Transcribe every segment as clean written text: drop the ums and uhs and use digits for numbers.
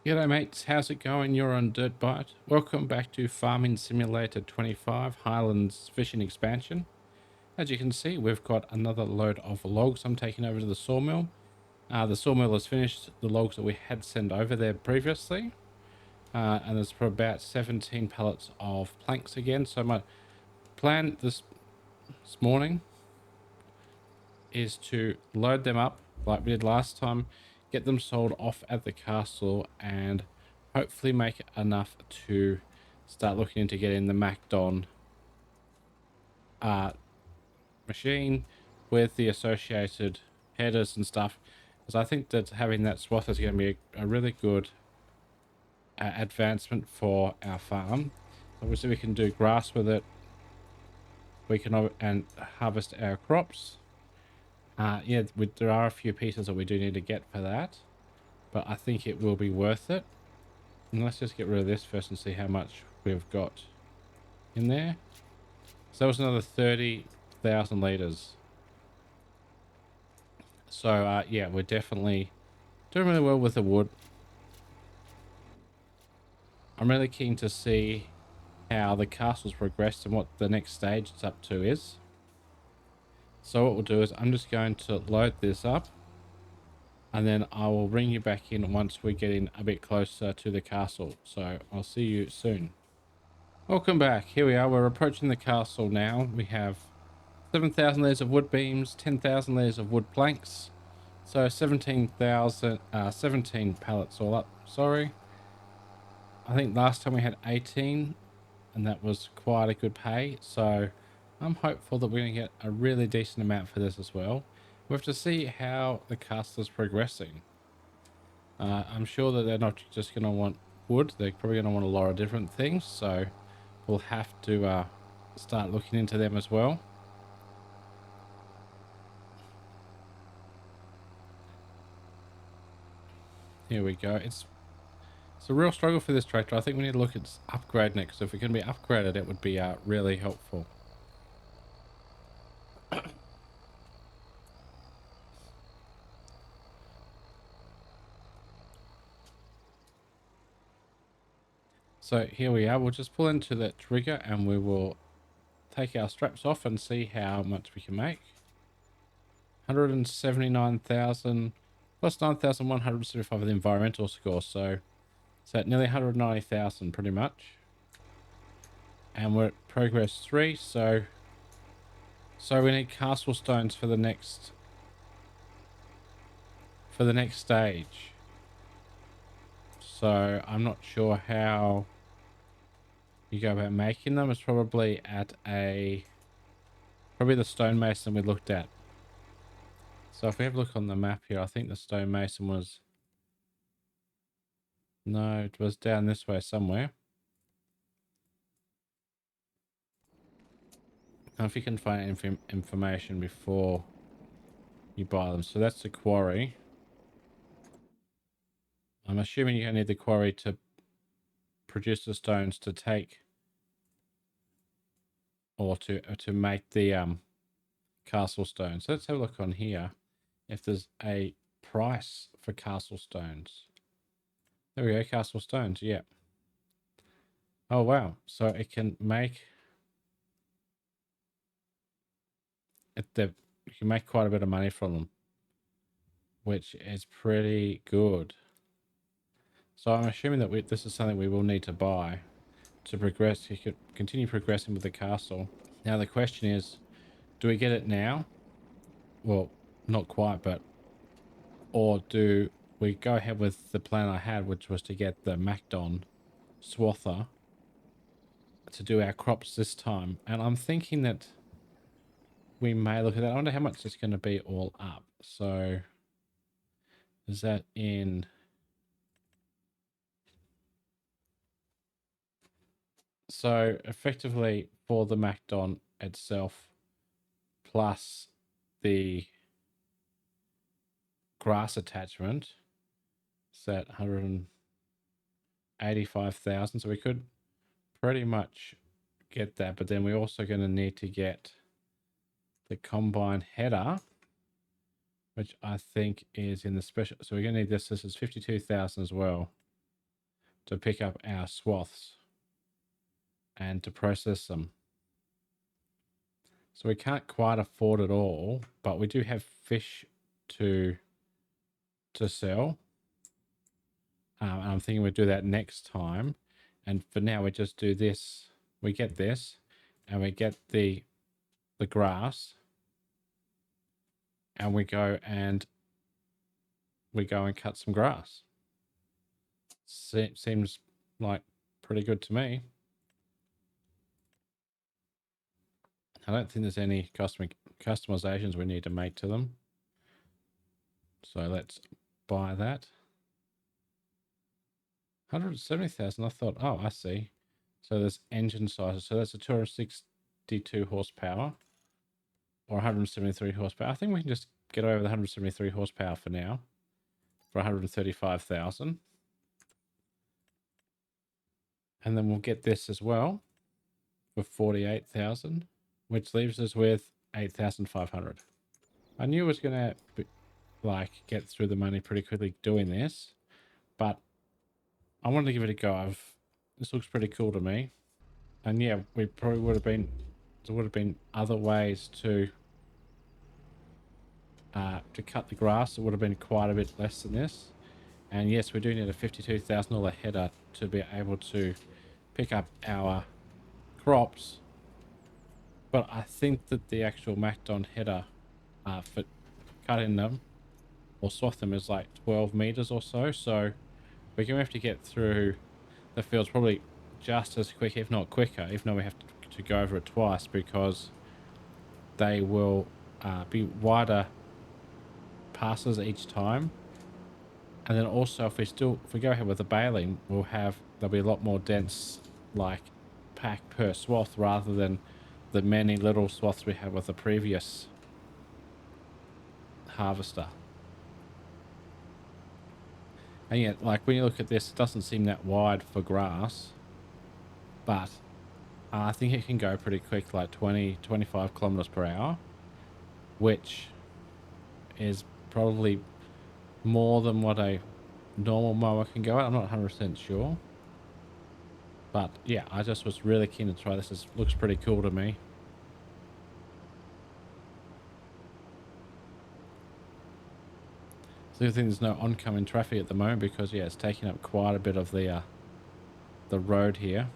G'day mates, how's it going? You're on DirtByte. Welcome back to Farming Simulator 25 Highlands Fishing Expansion. As you can see, we've got another load of logs I'm taking over to the sawmill. The sawmill has finished the logs that we had sent over there previously. And there's for about 17 pallets of planks again. So my plan this morning is to load them up like we did last time, get them sold off at the castle, and hopefully make enough to start looking into getting the MacDon machine with the associated headers and stuff, because I think that having that swath is going to be a really good advancement for our farm. Obviously we can do grass with it, we can and harvest our crops. Yeah, there are a few pieces that we do need to get for that, but I think it will be worth it. And let's just get rid of this first and see how much we've got in there. So that was another 30,000 litres. So yeah, we're definitely doing really well with the wood. I'm really keen to see how the castle's progressed and what the next stage it's up to is. So what we'll do is I'm just going to load this up, and then I will bring you back in once we get in a bit closer to the castle. So I'll see you soon. Welcome back. Here we are. We're approaching the castle now. We have 7,000 layers of wood beams, 10,000 layers of wood planks. So 17 pallets all up. Sorry. I think last time we had 18, and that was quite a good pay. So I'm hopeful that we're going to get a really decent amount for this as well. We have to see how the castle is progressing. I'm sure that they're not just going to want wood. They're probably going to want a lot of different things. So we'll have to start looking into them as well. Here we go. It's a real struggle for this tractor. I think we need to look at upgrading it, because if it can be upgraded, it would be really helpful. So here we are. We'll just pull into that trigger and we will take our straps off and see how much we can make. 179,000 plus 9,175 of the environmental score. So it's at nearly 190,000 pretty much. And we're at progress 3. So we need castle stones for the next stage. So I'm not sure how you go about making them. It's probably at probably the stonemason we looked at. So if we have a look on the map here, I think the stonemason was, no, it was down this way somewhere. Now if you can find information before you buy them. So that's the quarry. I'm assuming you need the quarry to produce the stones to take, or to make the castle stones. So let's have a look on here if there's a price for castle stones. There we go, castle stones. Yeah. Oh wow, so it can make you can make quite a bit of money from them, which is pretty good. So I'm assuming that this is something we will need to buy to progress. You could continue progressing with the castle. Now the question is, do we get it now? Well, not quite, but, or do we go ahead with the plan I had, which was to get the MacDon swather to do our crops this time? And I'm thinking that we may look at that. I wonder how much it's going to be all up. So is that in? So effectively for the MacDon itself, plus the grass attachment, it's at 185,000. So we could pretty much get that, but then we're also going to need to get the combine header, which I think is in the special. So we're going to need this. This is 52,000 as well. to pick up our swaths and to process them. So we can't quite afford it all, but we do have fish to sell. And I'm thinking we'll do that next time. And for now, we just do this. We get this, and we get the grass, and we go and cut some grass. Seems like pretty good to me. I don't think there's any customizations we need to make to them. So let's buy that. 170,000. I thought, oh, I see. So there's engine sizes. So that's a 262 horsepower or 173 horsepower. I think we can just get over the 173 horsepower for now for 135,000. And then we'll get this as well for 48,000, which leaves us with 8,500. I knew I was going to get through the money pretty quickly doing this, but I wanted to give it a go. This looks pretty cool to me. And yeah, we probably would have been, there would have been other ways to cut the grass. It would have been quite a bit less than this. And yes, we do need a $52,000 header to be able to pick up our crops. But I think that the actual MacDon header for cutting them or swath them is like 12 meters or so. So we're going to have to get through the fields probably just as quick, if not quicker, if not we have to go over it twice, because they will be wider passes each time. And then also if we go ahead with the baling, there'll be a lot more dense pack per swath rather than the many little swaths we had with the previous harvester. And yet, when you look at this, it doesn't seem that wide for grass, but I think it can go pretty quick, like 20, 25 kilometers per hour, which is probably more than what a normal mower can go at. I'm not 100% sure. But yeah, I just was really keen to try this. It looks pretty cool to me. So I think there's no oncoming traffic at the moment because yeah, it's taking up quite a bit of the road here.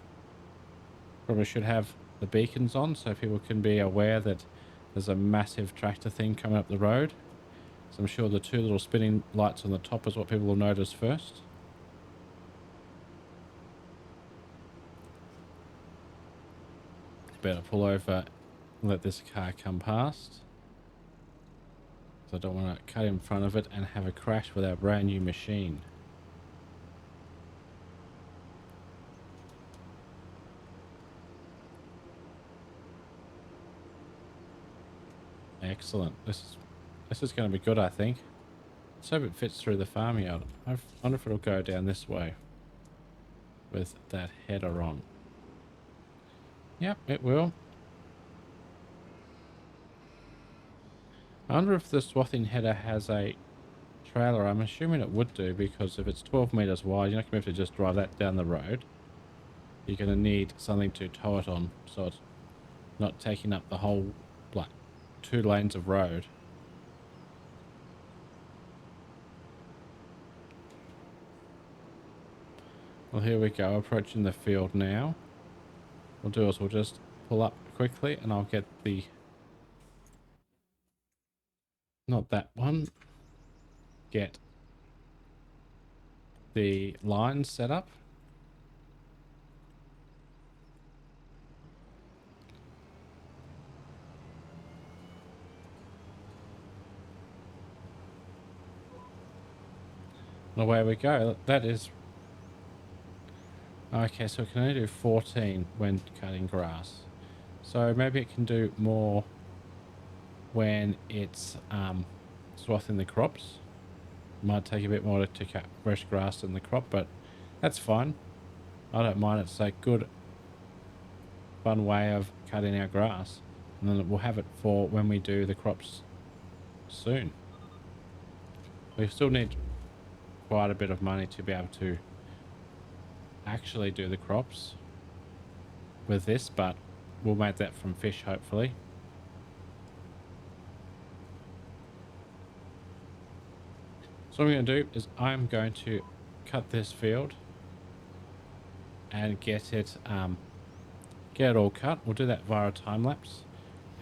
Probably should have the beacons on so people can be aware that there's a massive tractor thing coming up the road. So I'm sure the two little spinning lights on the top is what people will notice first. Better pull over and let this car come past. So I don't want to cut in front of it and have a crash with our brand new machine. Excellent. This is going to be good, I think. Let's hope it fits through the farmyard. I wonder if it'll go down this way with that header on. Yep, it will. I wonder if the swathing header has a trailer. I'm assuming it would do, because if it's 12 meters wide, you're not going to be able to just drive that down the road. You're going to need something to tow it on, so it's not taking up the whole 2 lanes of road. Well, here we go, approaching the field now. We'll do is we'll just pull up quickly and I'll get the, not that one, get the lines set up. And away we go. That is... Okay, so it can only do 14 when cutting grass. So maybe it can do more when it's swathing the crops. Might take a bit more to cut fresh grass in the crop, but that's fine. I don't mind. It's a good, fun way of cutting our grass. And then we'll have it for when we do the crops soon. We still need quite a bit of money to be able to actually do the crops with this, but we'll make that from fish hopefully. So what I'm going to do is I'm going to cut this field and get it all cut. We'll do that via a time lapse,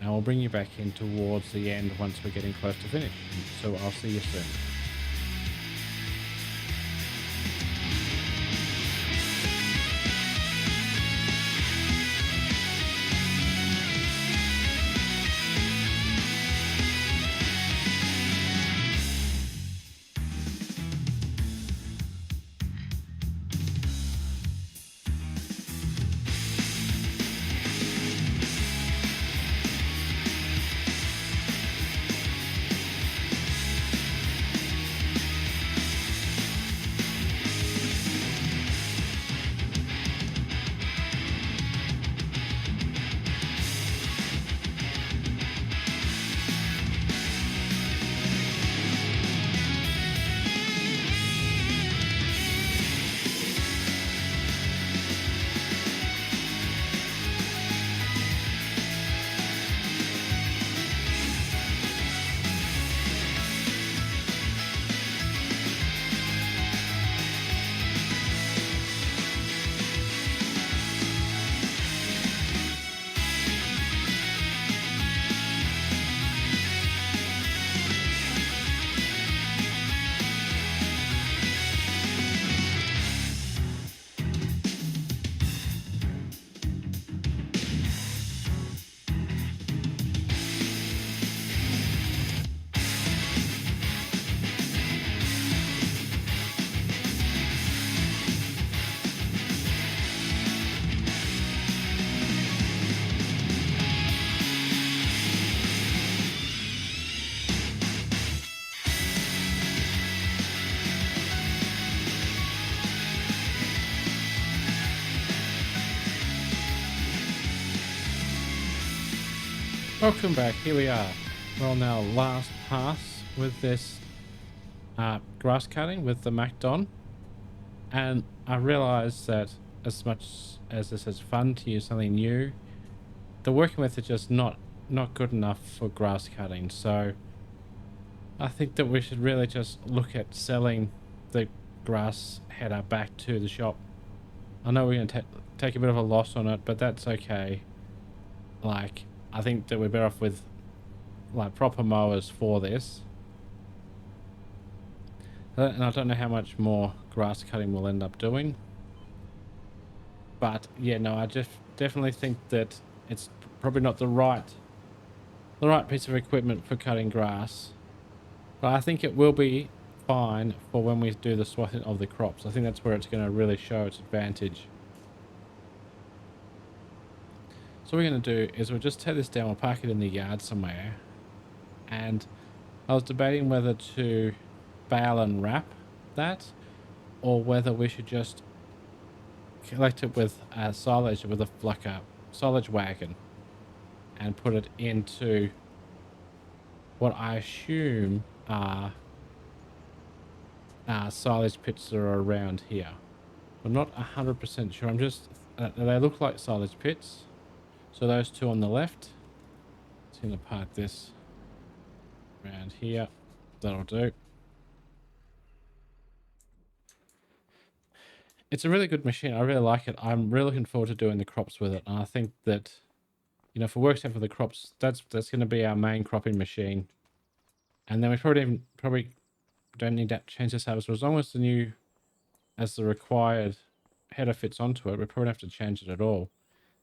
and we'll bring you back in towards the end once we're getting close to finish. So I'll see you soon. Welcome back. Here we are. We're on our last pass with this grass cutting with the MacDon, and I realized that as much as this is fun to use something new, the working method is just not good enough for grass cutting. So I think that we should really just look at selling the grass header back to the shop. I know we're going to take a bit of a loss on it, but that's okay. Like, I think that we're better off with like proper mowers for this. And I don't know how much more grass cutting we'll end up doing. But yeah, no, I just definitely think that it's probably not the right piece of equipment for cutting grass. But I think it will be fine for when we do the swathing of the crops. I think that's where it's going to really show its advantage. So what we're going to do is we'll just take this down, we'll park it in the yard somewhere. And I was debating whether to bale and wrap that, or whether we should just collect it with a silage, with a silage wagon, and put it into what I assume are silage pits that are around here. I'm not 100% sure. I'm just they look like silage pits. So those two on the left. Just going to park this around here. That'll do. It's a really good machine. I really like it. I'm really looking forward to doing the crops with it. And I think that, you know, if it works out for the crops, that's going to be our main cropping machine. And then we probably don't need to change the service. As long as the required header fits onto it, we probably don't have to change it at all.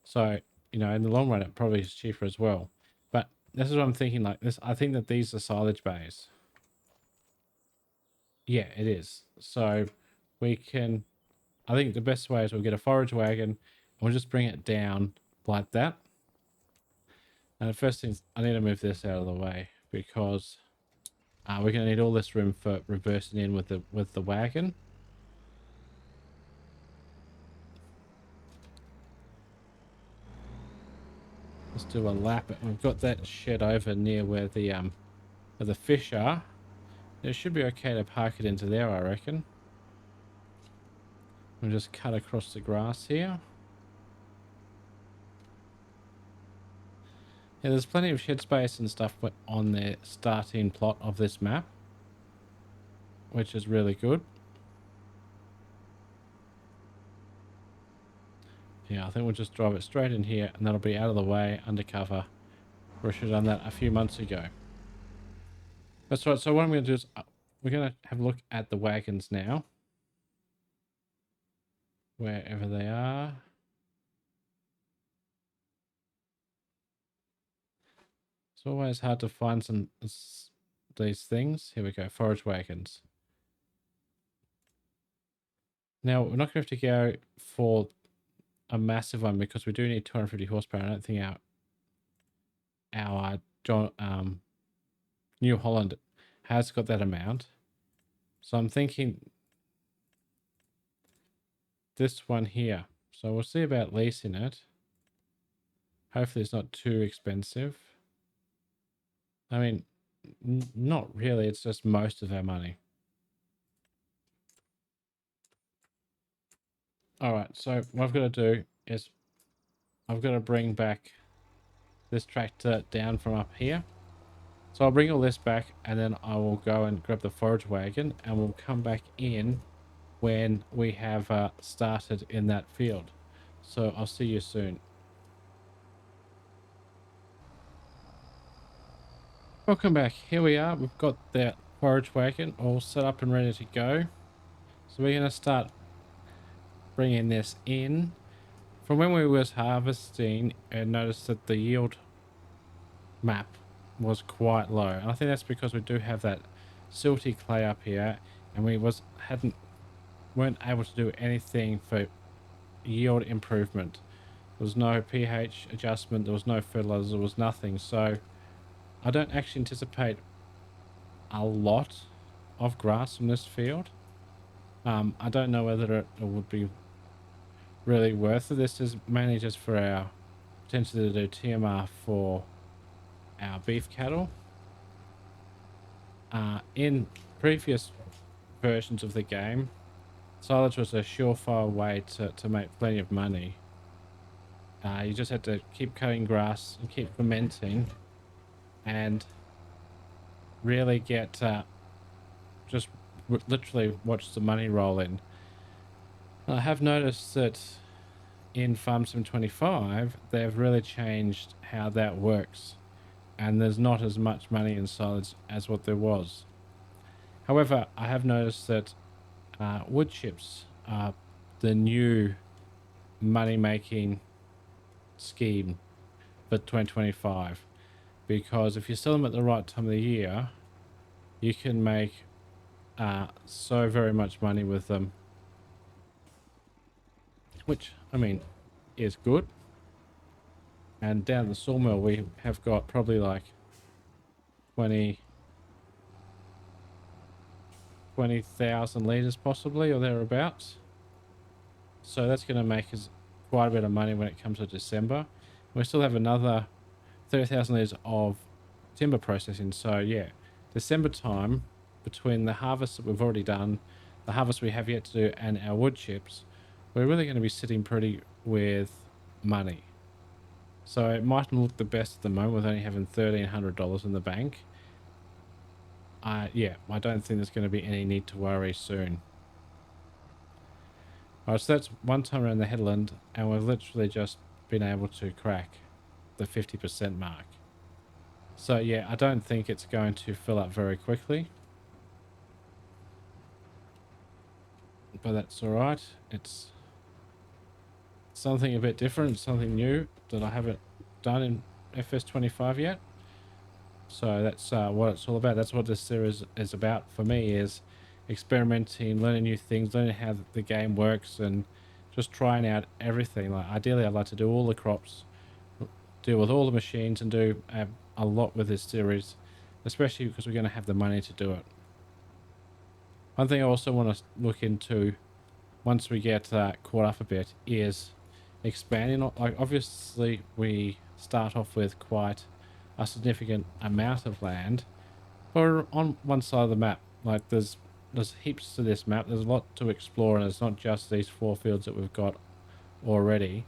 So, you know, in the long run, it probably is cheaper as well. But this is what I'm thinking, like this. I think that these are silage bays. Yeah, it is. So we can, I think the best way is we'll get a forage wagon and we'll just bring it down like that. And the first thing, I need to move this out of the way because we're going to need all this room for reversing in with the wagon. Let's do a lap. We've got that shed over near where the fish are. It should be okay to park it into there, I reckon. We'll just cut across the grass here. Yeah, there's plenty of shed space and stuff on the starting plot of this map, which is really good. Yeah, I think we'll just drive it straight in here and that'll be out of the way, undercover. We should have done that a few months ago. That's right, so what I'm going to do is we're going to have a look at the wagons now. Wherever they are. It's always hard to find these things. Here we go, forage wagons. Now, we're not going to have to go for a massive one because we do need 250 horsepower. I don't think our New Holland has got that amount. So I'm thinking this one here. So we'll see about leasing it. Hopefully it's not too expensive. I mean, not really. It's just most of our money. All right. So what I've got to do is I've got to bring back this tractor down from up here. So I'll bring all this back and then I will go and grab the forage wagon and we'll come back in when we have started in that field. So I'll see you soon. Welcome back. Here we are. We've got the forage wagon all set up and ready to go. So we're going to start bringing this in. From when we was harvesting, and noticed that the yield map was quite low. And I think that's because we do have that silty clay up here, and we weren't able to do anything for yield improvement. There was no pH adjustment. There was no fertilizer. There was nothing. So I don't actually anticipate a lot of grass from this field. I don't know whether it would be really worth it. This is mainly just for our potentially to do TMR for our beef cattle. In previous versions of the game, silage was a surefire way to make plenty of money. You just had to keep cutting grass and keep fermenting and really get just literally watch the money roll in. I have noticed that in Farm Sim 25 they've really changed how that works, and there's not as much money in silage as what there was. However, I have noticed that wood chips are the new money making scheme for 2025, because if you sell them at the right time of the year you can make so very much money with them, which I mean is good. And down the sawmill we have got probably like 20,000 litres possibly, or thereabouts. So that's going to make us quite a bit of money when it comes to December. We still have another 30,000 litres of timber processing. So yeah, December time, between the harvest that we've already done, the harvest we have yet to do, and our wood chips, we're really going to be sitting pretty with money. So it mightn't look the best at the moment with only having $1,300 in the bank. Yeah, I don't think there's going to be any need to worry soon. Alright, so that's one time around the headland, and we've literally just been able to crack the 50% mark. So yeah, I don't think it's going to fill up very quickly. But that's alright. It's something a bit different, something new that I haven't done in FS25 yet. So that's what it's all about. That's what this series is about for me, is experimenting, learning new things, learning how the game works, and just trying out everything. Like ideally I'd like to do all the crops, deal with all the machines, and do a lot with this series, especially because we're going to have the money to do it. One thing I also want to look into once we get caught up a bit is expanding. Like obviously we start off with quite a significant amount of land, but on one side of the map, like there's there's heaps to this map. There's a lot to explore, and it's not just these 4 fields that we've got already.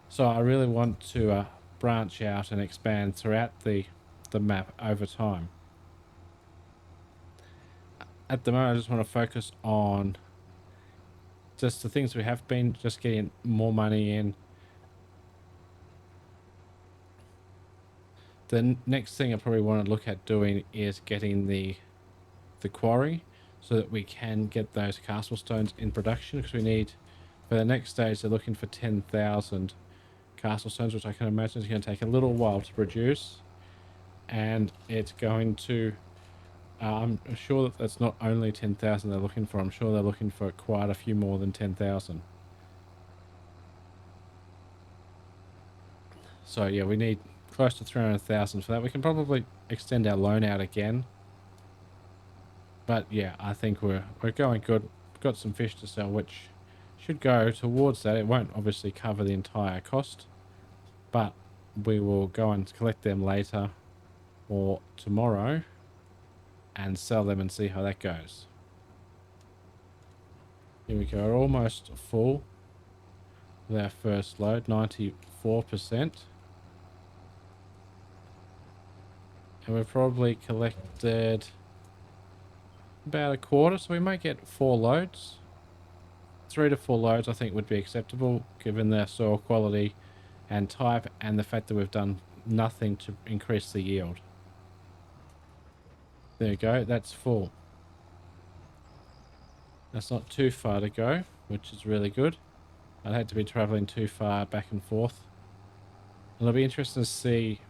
So I really want to branch out and expand throughout the map over time. At the moment, I just want to focus on just the things we have been, just getting more money in. The next thing I probably want to look at doing is getting the quarry, so that we can get those castle stones in production, because we need, for the next stage, they're looking for 10,000 castle stones, which I can imagine is going to take a little while to produce. And it's going to, I'm sure that that's not only 10,000 they're looking for. I'm sure they're looking for quite a few more than 10,000. So yeah, we need close to 300,000 for that. We can probably extend our loan out again. But yeah, I think we're going good. We've got some fish to sell, which should go towards that. It won't obviously cover the entire cost, but we will go and collect them later or tomorrow and sell them and see how that goes. Here we go. We're almost full with our first load, 94%. And we've probably collected about a quarter, so we might get 4 loads. 3 to 4 loads I think would be acceptable, given their soil quality and type, and the fact that we've done nothing to increase the yield. There you go, that's full. That's not too far to go, which is really good. I'd hate to be traveling too far back and forth. And it'll be interesting to see,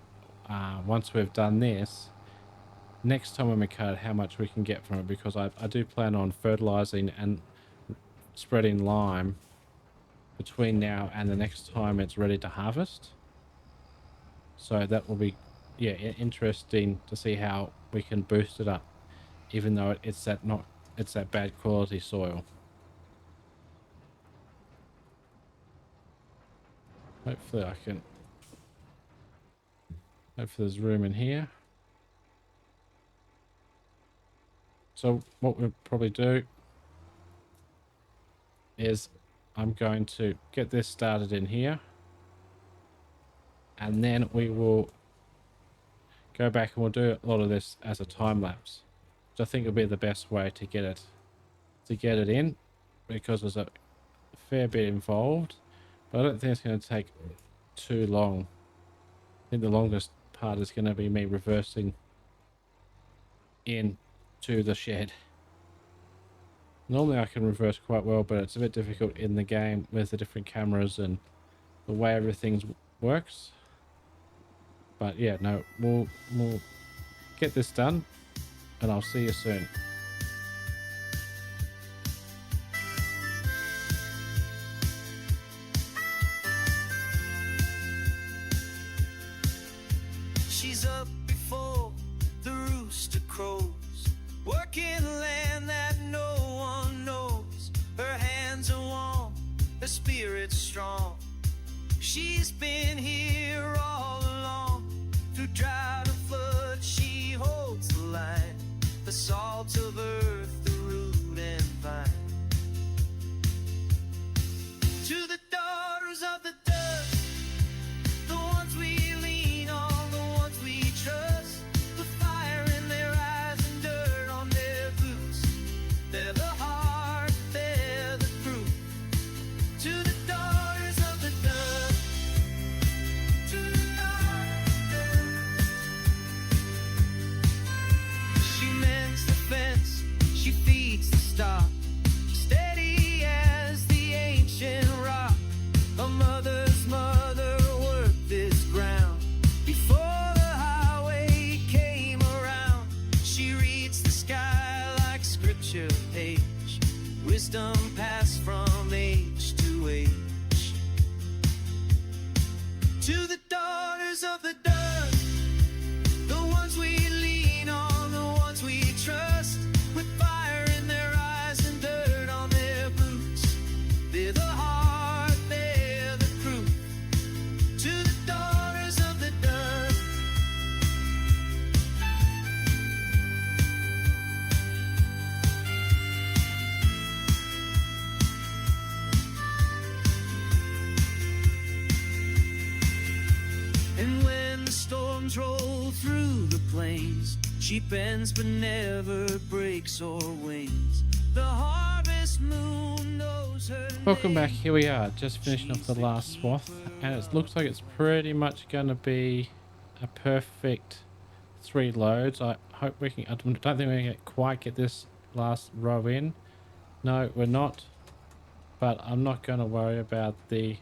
once we've done this, next time when we cut it, how much we can get from it, because I do plan on fertilizing and spreading lime between now and the next time it's ready to harvest. So that will be, yeah, interesting to see how we can boost it up, even though it's that bad quality soil. Hopefully there's room in here. So what we'll probably do is I'm going to get this started in here, and then we will go back and we'll do a lot of this as a time lapse, which I think will be the best way to get it in, because there's a fair bit involved, but I don't think it's going to take too long. I think the longest part is going to be me reversing in to the shed. Normally I can reverse quite well, but it's a bit difficult in the game with the different cameras and the way everything works. But yeah, no, we'll get this done, and I'll see you soon. She's up before the rooster crows, working land that no one knows. Her hands are warm, her spirit's strong. She's been here all along. Through drought and flood, she holds the line. The salt of earth, the root and vine. To the daughters of the dust, the ones we lean on, the ones we trust, with fire in their eyes and dirt on their boots. They're the heart, they're the proof. To the daughters of the dust, to the daughters. She mends the fence, she feeds the stock, steady as the ancient rock. A mother's mother worked this ground before the highway came around. She reads the sky like scripture page, wisdom passed from age to age. To the daughters of the dust, the ones we lean on, the ones we trust, with fire in their eyes and dirt on their boots. They're the heart, they're the proof. To the daughters of the dust. winds roll through the plains. She bends but never breaks or wings. The harvest moon knows her Welcome back. name. Here we are, just finishing off the last swath, and it looks like it's pretty much going to be a perfect 3 loads. I hope we can. I don't think we can quite get this last row in. No, we're not. But I'm not going to worry about the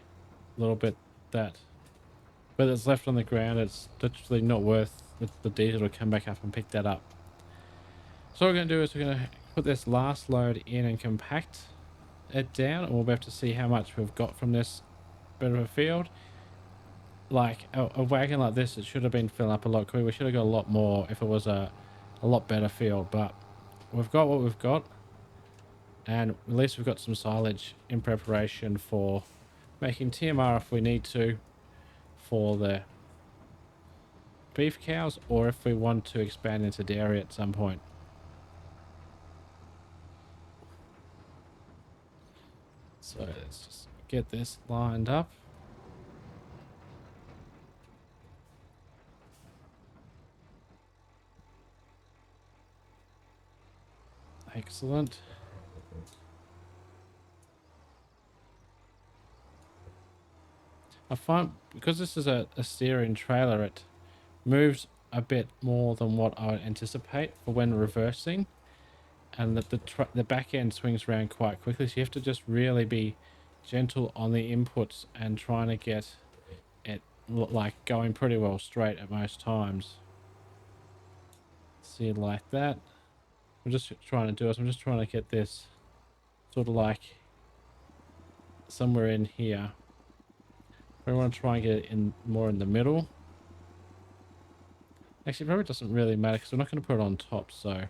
little bit that's left on the ground. It's literally not worth the diesel to come back up and pick that up. So what we're going to do is we're going to put this last load in and compact it down, and we'll be able to see how much we've got from this bit of a field. Like a wagon like this, it should have been filling up a lot quicker. We should have got a lot more if it was a lot better field, but we've got what we've got. And at least we've got some silage in preparation for making TMR if we need to for the beef cows, or if we want to expand into dairy at some point. So let's just get this lined up. Excellent. I find because this is a steering trailer, it moves a bit more than what I would anticipate for when reversing, and that the back end swings around quite quickly, so you have to just really be gentle on the inputs and trying to get it like going pretty well straight at most times. See, like that. I'm just trying to do this. I'm just trying to get this sort of like somewhere in here. I want to try and get it in more in the middle. Actually, it probably doesn't really matter because we're not going to put it on top, so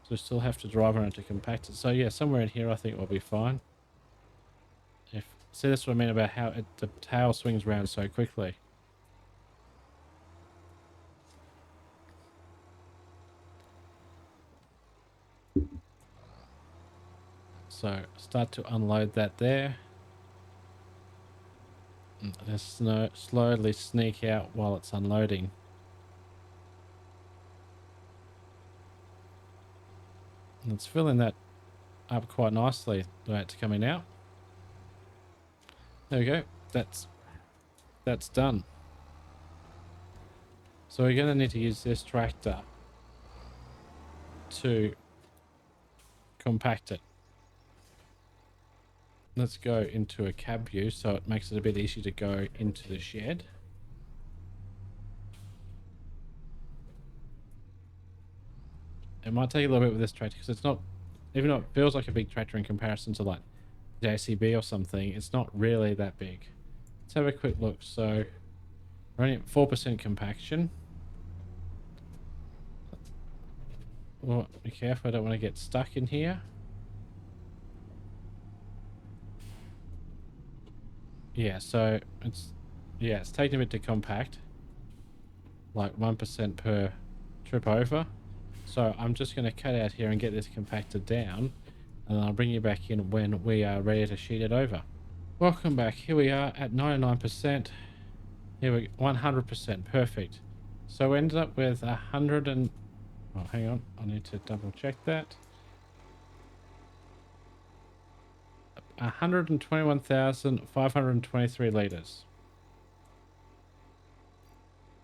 we still have to drive around to compact it. So yeah, somewhere in here I think will be fine. See, that's what I mean about how the tail swings around so quickly. So start to unload that there. Just slowly sneak out while it's unloading. And it's filling that up quite nicely the way it's coming out. There we go. That's done. So we're going to need to use this tractor to compact it. Let's go into a cab view so it makes it a bit easier to go into the shed. It might take a little bit with this tractor because it's not, even though it feels like a big tractor in comparison to like the JCB or something, it's not really that big. Let's have a quick look. So we're only at 4% compaction. Well, be careful, I don't want to get stuck in here. Yeah, so it's taking a bit to compact, like 1% per trip over. So I'm just going to cut out here and get this compacted down, and I'll bring you back in when we are ready to sheet it over. Welcome back. Here we are at 99%. Here we 100%. Perfect. So we ended up with 100 and... Oh, hang on. I need to double check that. 121,523 litres.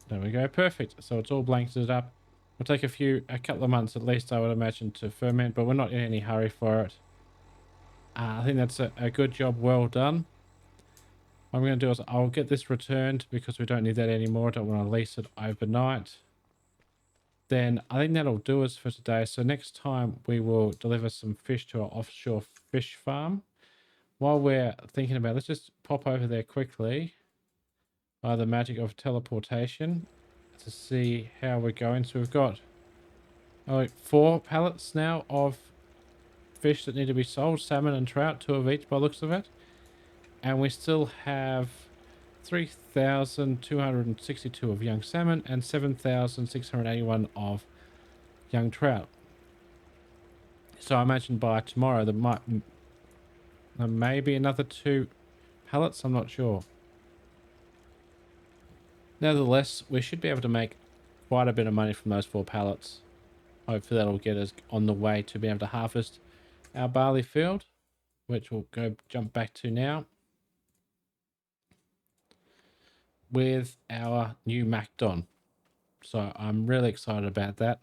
There we go. Perfect. So it's all blanketed up. It'll take a couple of months at least, I would imagine, to ferment, but we're not in any hurry for it. I think that's a good job. Well done. What I'm going to do is I'll get this returned because we don't need that anymore. I don't want to lease it overnight. Then I think that'll do us for today. So next time we will deliver some fish to our offshore fish farm. While we're thinking about it, let's just pop over there quickly by the magic of teleportation to see how we're going. So we've got 4 pallets now of fish that need to be sold, salmon and trout, 2 of each by the looks of it. And we still have 3,262 of young salmon and 7,681 of young trout. So I imagine by tomorrow there may be another 2 pallets. I'm not sure. Nevertheless, we should be able to make quite a bit of money from those 4 pallets. Hopefully that'll get us on the way to be able to harvest our barley field, which we'll go jump back to now with our new MacDon. So I'm really excited about that.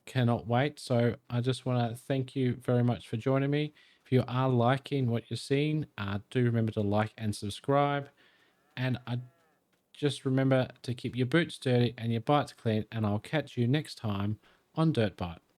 Cannot wait. So I just want to thank you very much for joining me. If you are liking what you're seeing, do remember to like and subscribe. And just remember to keep your boots dirty and your bites clean. And I'll catch you next time on DirtByte.